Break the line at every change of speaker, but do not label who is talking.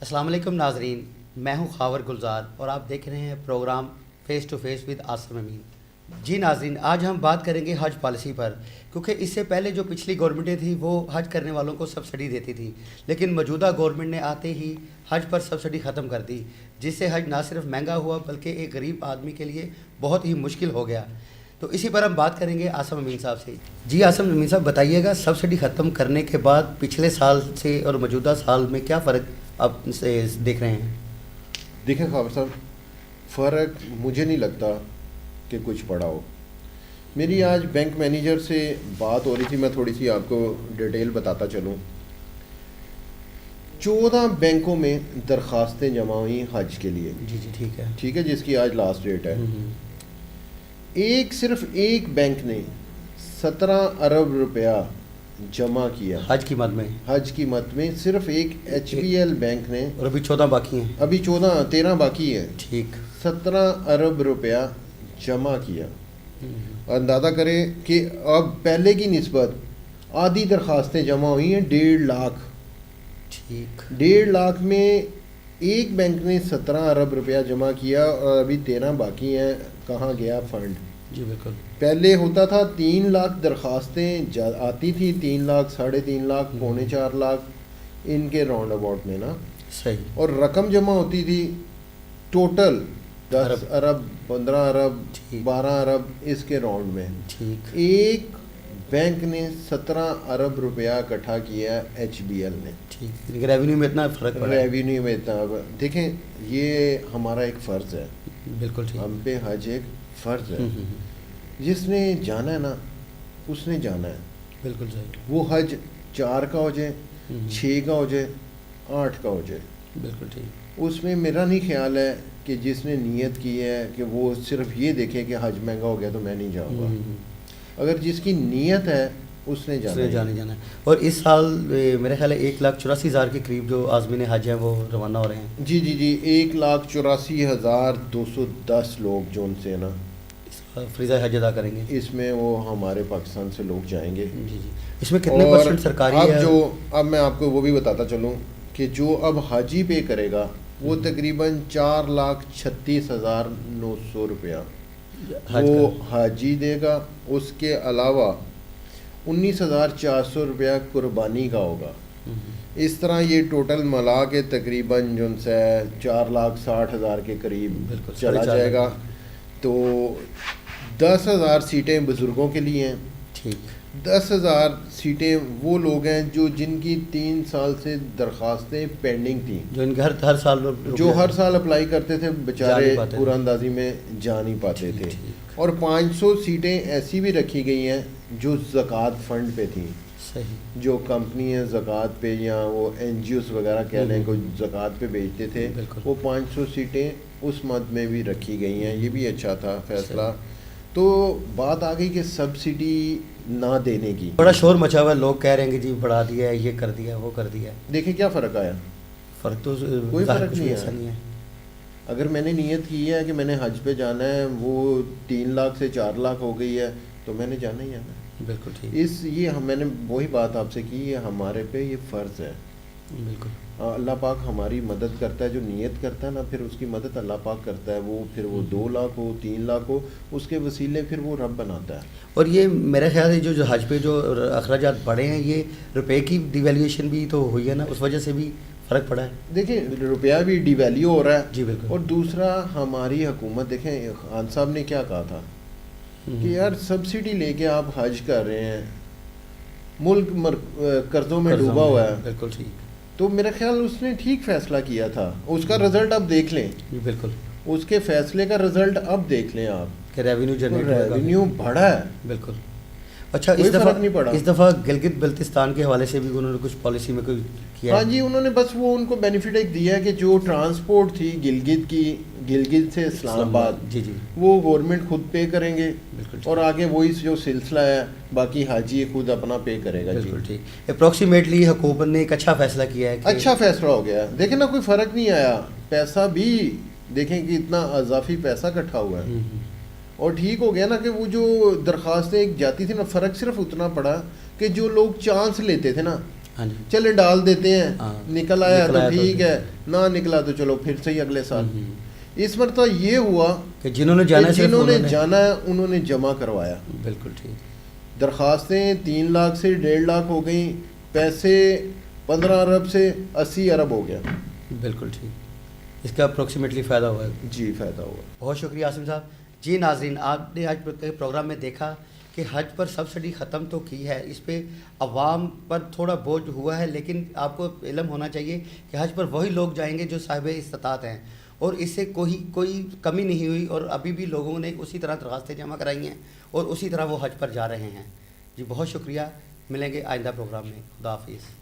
السلام علیکم ناظرین، میں ہوں خاور گلزار اور آپ دیکھ رہے ہیں programme face to face with Asim Amin. جی ناظرین، آج ہم بات کریں گے حج پالیسی پر، کیونکہ اس سے پہلے جو پچھلی گورنمنٹیں تھیں وہ حج کرنے والوں کو سبسڈی دیتی تھی، لیکن موجودہ گورنمنٹ نے آتے ہی حج پر سبسڈی ختم کر دی، جس سے حج نہ صرف مہنگا ہوا بلکہ ایک غریب آدمی کے لیے بہت ہی مشکل ہو گیا۔ تو اسی پر ہم بات کریں گے عاصم امین صاحب سے۔ جی عاصم امین صاحب، بتائیے گا سبسڈی ختم کرنے کے بعد پچھلے سال سے اور موجودہ سال میں کیا فرق آپ سے دیکھ رہے ہیں؟
دیکھیں خاور صاحب، فرق مجھے نہیں لگتا کہ کچھ پڑا ہو۔ میری آج بینک مینیجر سے بات ہو رہی تھی، میں تھوڑی سی آپ کو ڈیٹیل بتاتا چلوں۔ 14 بینکوں میں درخواستیں جمع ہوئیں حج کے لیے،
جی ٹھیک ہے،
جس کی آج لاسٹ ڈیٹ ہے۔ صرف ایک بینک نے 17 ارب روپیہ جمع کیا
حج کی مد میں،
حج کی مد میں، صرف ایک ایچ بی ایل بینک نے،
اور ابھی 14 باقی ہیں۔
ابھی 13 باقی ہے،
ٹھیک،
17 ارب روپیہ جمع کیا۔ اندازہ کریں کہ اب پہلے کی نسبت آدھی درخواستیں جمع ہوئی ہیں، 1.5 لاکھ۔
ٹھیک،
1.5 لاکھ میں ایک بینک نے 17 ارب روپیہ جمع کیا اور ابھی 13 باقی ہیں۔ کہاں گیا فنڈ؟
جی بالکل،
پہلے ہوتا تھا 3 لاکھ درخواستیں آتی تھی، 3 لاکھ، 3.5 لاکھ، 4.25 لاکھ ان کے راؤنڈ اباؤٹ میں نا،
صحیح،
اور رقم جمع ہوتی تھی ٹوٹل 10 ارب، 15 ارب،
ٹھیک،
12 ارب اس کے راؤنڈ میں۔
ٹھیک،
ایک بینک نے 17 ارب روپیہ اکٹھا کیا، ایچ بی ایل نے۔
ٹھیک، لیکن ریونیو میں اتنا فرق پڑا ہے۔
ریونیو میں اتنا، دیکھیں یہ ہمارا ایک فرض ہے،
بالکل ٹھیک،
ہم پہ حج ایک فرض ہے۔ جس نے جانا ہے نا اس نے جانا ہے،
بالکل صحیح،
وہ حج 4 کا ہو جائے، 6 کا ہو جائے، 8 کا ہو جائے،
بالکل ٹھیک،
اس میں میرا نہیں خیال ہے کہ جس نے نیت کی ہے کہ وہ صرف یہ دیکھے کہ حج مہنگا ہو گیا تو میں نہیں جاؤں گا۔ اگر جس کی نیت ہے اس نے جانا ہے۔
اور اس سال میرے خیال ہے 1,84,000 کے قریب جو عازمین حج ہیں وہ روانہ ہو رہے ہیں۔
جی 1,84,210 لوگ جو ان سے نا
فریضہ حج ادا کریں گے۔
اس میں وہ ہمارے پاکستان سے لوگ جائیں گے۔
جی، اس میں کتنے پرسنٹ سرکاری ہے؟
اب میں آپ کو وہ بھی بتاتا چلوں کہ جو اب حاجی پے کرے گا وہ تقریباً 4,36,900 روپیہ وہ حاجی دے گا۔ اس کے علاوہ 19,400 روپیہ قربانی کا ہوگا۔ اس طرح یہ ٹوٹل ملا کے تقریباً جو سے 4,60,000 کے قریب چلا جائے گا۔ تو 10,000 سیٹیں بزرگوں کے لیے ہیں،
ٹھیک،
10,000 سیٹیں وہ لوگ ہیں جن کی 3 سال سے درخواستیں پینڈنگ تھیں،
جو ان کے ہر سال
جو ہر سال اپلائی کرتے تھے، بیچارے پورا اندازی میں جا نہیں پاتے تھے۔ اور 500 سیٹیں ایسی بھی رکھی گئی ہیں جو زکوٰۃ فنڈ پہ تھیں،
صحیح،
جو کمپنی ہے زکوٰۃ پہ یا وہ این جی اوز وغیرہ کہہ لیں کو زکوٰۃ پہ بیچتے تھے، وہ 500 سیٹیں اس مد میں بھی رکھی گئی ہیں۔ یہ بھی اچھا تھا فیصلہ۔ تو بات آ گئی کہ سبسڈی نہ دینے کی،
بڑا شور مچا ہوا ہے، لوگ کہہ رہے ہیں کہ جی بڑھا دیا ہے، یہ کر دیا، وہ کر دیا۔
دیکھیں کیا فرق آیا؟
فرق تو
کوئی فرق نہیں
ایسا نہیں ہے۔
اگر میں نے نیت کی ہے کہ میں نے حج پہ جانا ہے، وہ 3 لاکھ سے 4 لاکھ ہو گئی ہے تو میں نے جانا ہی جانا ہے۔
بالکل ٹھیک،
میں نے وہی بات آپ سے کی، یہ ہمارے پہ یہ فرض ہے۔
بالکل،
اللہ پاک ہماری مدد کرتا ہے، جو نیت کرتا ہے نا پھر اس کی مدد اللہ پاک کرتا ہے۔ پھر وہ 2 لاکھ ہو، 3 لاکھ ہو، اس کے وسیلے پھر وہ رب بناتا ہے۔
اور یہ میرے خیال سے جو حج پہ جو اخراجات بڑھے ہیں، یہ روپے کی ڈیویلیویشن بھی تو ہوئی ہے نا، اس وجہ سے بھی فرق پڑا ہے۔
دیکھیں روپیہ بھی ڈی ویلیو ہو رہا ہے،
جی بالکل،
اور دوسرا ہماری حکومت، دیکھیں خان صاحب نے کیا کہا تھا کہ یار سبسڈی لے کے آپ حج کر رہے ہیں، ملک قرضوں میں ڈوبا ہوا ہے۔
بالکل ٹھیک،
تو میرا خیال اس نے ٹھیک فیصلہ کیا تھا۔ اس کا رزلٹ اب دیکھ لیں،
جی بالکل،
اس کے فیصلے کا رزلٹ اب دیکھ لیں آپ
کہ ریونیو
بڑھا ہے۔
بالکل، اچھا
کوئی فرق نہیں پڑا۔
اس دفعہ گلگت بلتستان کے حوالے سے بھی انہوں نے کچھ پالیسی میں کوئی کیا؟
ہاں جی، انہوں نے بس وہ ان کو بینیفٹ ایک دیا ہے کہ جو ٹرانسپورٹ تھی گلگت سے اسلام آباد،
جی
وہ گورنمنٹ خود پے کریں گے،
بالکل،
اور آگے وہی جو سلسلہ ہے باقی حاجی خود اپنا پے کرے گا۔
بالکل ٹھیک، اپروکسیمیٹلی حکومت نے ایک اچھا فیصلہ کیا ہے،
اچھا فیصلہ ہو گیا۔ دیکھیں نا کوئی فرق نہیں آیا، پیسہ بھی دیکھیں کہ اتنا اضافی پیسہ اکٹھا ہوا ہے، اور ٹھیک ہو گیا نا کہ وہ جو درخواستیں ایک جاتی تھی نا، فرق صرف اتنا پڑا کہ جو لوگ چانس لیتے تھے نا
ہاں جی
چلے ڈال دیتے ہیں,
ہاں,
نکل آیا تو ٹھیک ہے, نہ نکلا تو چلو پھر سے ہی اگلے سال. اس مرتبہ یہ ہوا
کہ جنہوں نے جانا
ہے انہوں نے جمع کروایا.
بالکل ٹھیک.
درخواستیں 3 لاکھ سے 1.5 لاکھ ہو گئیں, پیسے 15 ارب سے 80 ارب ہو گیا.
بالکل ٹھیک. اس کا اپروکسیمیٹلی فائدہ ہوا ہے.
جی فائدہ ہوا.
بہت شکریہ عاصم صاحب. جی ناظرین, آپ نے آج پروگرام میں دیکھا کہ حج پر سبسڈی ختم تو کی ہے, اس پہ عوام پر تھوڑا بوجھ ہوا ہے, لیکن آپ کو علم ہونا چاہیے کہ حج پر وہی لوگ جائیں گے جو صاحب استطاعت ہیں, اور اس سے کوئی کمی نہیں ہوئی, اور ابھی بھی لوگوں نے اسی طرح درخواستیں جمع کرائی ہیں اور اسی طرح وہ حج پر جا رہے ہیں. جی بہت شکریہ, ملیں گے آئندہ پروگرام میں. خدا حافظ.